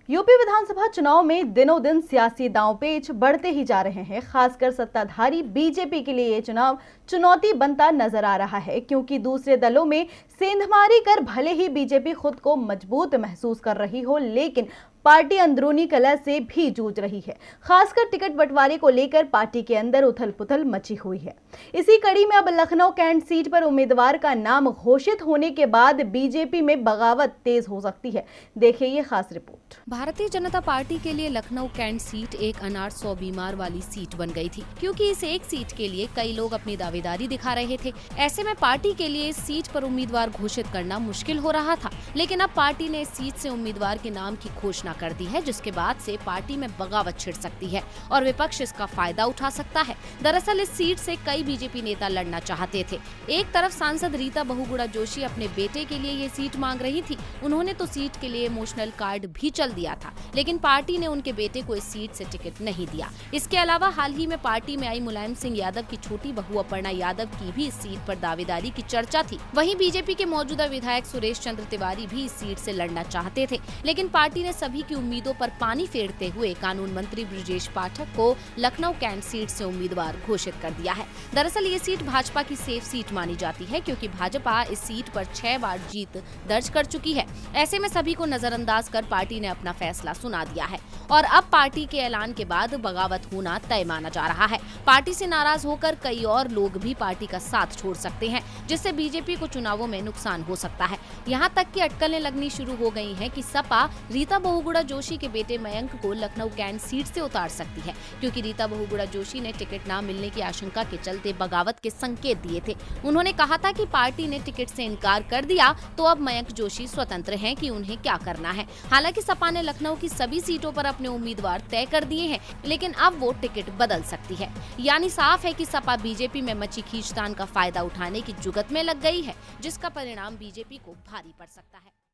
UP विधानसभा चुनाव में दिनों दिन सियासी दांवपेच बढ़ते ही जा रहे हैं। खासकर सत्ताधारी बीजेपी के लिए ये चुनाव चुनौती बनता नजर आ रहा है, क्योंकि दूसरे दलों में सेंधमारी कर भले ही बीजेपी खुद को मजबूत महसूस कर रही हो, लेकिन पार्टी अंदरूनी कलह से भी जूझ रही है। खासकर टिकट बंटवारे को लेकर पार्टी के अंदर उथल पुथल मची हुई है। इसी कड़ी में अब लखनऊ कैंट सीट पर उम्मीदवार का नाम घोषित होने के बाद बीजेपी में बगावत तेज हो सकती है। देखिए ये खास रिपोर्ट। भारतीय जनता पार्टी के लिए लखनऊ कैंट सीट एक अनार 100 बीमार वाली सीट बन गई थी, क्योंकि इस एक सीट के लिए कई लोग अपनी दावेदारी दिखा रहे थे। ऐसे में पार्टी के लिए इस सीट पर उम्मीदवार घोषित करना मुश्किल हो रहा था, लेकिन अब पार्टी ने इस सीट से उम्मीदवार के नाम की घोषणा कर दी है, जिसके बाद से पार्टी में बगावत छिड़ सकती है और विपक्ष इसका फायदा उठा सकता है। दरअसल इस सीट से कई बीजेपी नेता लड़ना चाहते थे। एक तरफ सांसद रीता बहुगुणा जोशी अपने बेटे के लिए ये सीट मांग रही थी। उन्होंने तो सीट के लिए इमोशनल कार्ड भी चल दिया था, लेकिन पार्टी ने उनके बेटे को इस सीट से टिकट नहीं दिया। इसके अलावा हाल ही में पार्टी में आई मुलायम सिंह यादव की छोटी बहू अपर्णा यादव की भी इस सीट पर दावेदारी की चर्चा थी। वहीं बीजेपी के मौजूदा विधायक सुरेश चंद्र तिवारी भी इस सीट से लड़ना चाहते थे, लेकिन पार्टी ने सभी की उम्मीदों पर पानी फेरते हुए कानून मंत्री ब्रजेश पाठक को लखनऊ कैंट सीट से उम्मीदवार घोषित कर दिया है। दरअसल ये सीट भाजपा की सेफ सीट मानी जाती है, क्योंकि भाजपा इस सीट पर 6 बार जीत दर्ज कर चुकी है। ऐसे में सभी को नजरअंदाज कर पार्टी ने अपना फैसला सुना दिया है और अब पार्टी के ऐलान के बाद बगावत होना तय माना जा रहा है। पार्टी से नाराज होकर कई और लोग भी पार्टी का साथ छोड़ सकते हैं, जिससे बीजेपी को चुनावों में नुकसान हो सकता है। यहाँ तक कि अटकलें लगनी शुरू हो गई हैं कि सपा रीता बहुगुणा जोशी के बेटे मयंक को लखनऊ कैंट सीट से उतार सकती है, क्योंकि रीता बहुगुणा जोशी ने टिकट न मिलने की आशंका के चलते बगावत के संकेत दिए थे। उन्होंने कहा था कि पार्टी ने टिकट से इनकार कर दिया तो अब मयंक जोशी स्वतंत्र हैं कि उन्हें क्या करना है। हालांकि सपा ने लखनऊ की सभी सीटों पर अपने उम्मीदवार तय कर दिए हैं, लेकिन अब वो टिकट बदल सकती है। यानी साफ है कि सपा बीजेपी में मची खींचतान का फायदा उठाने की जुगत में लग गई है, जिसका परिणाम बीजेपी को भारी पड़ सकता है।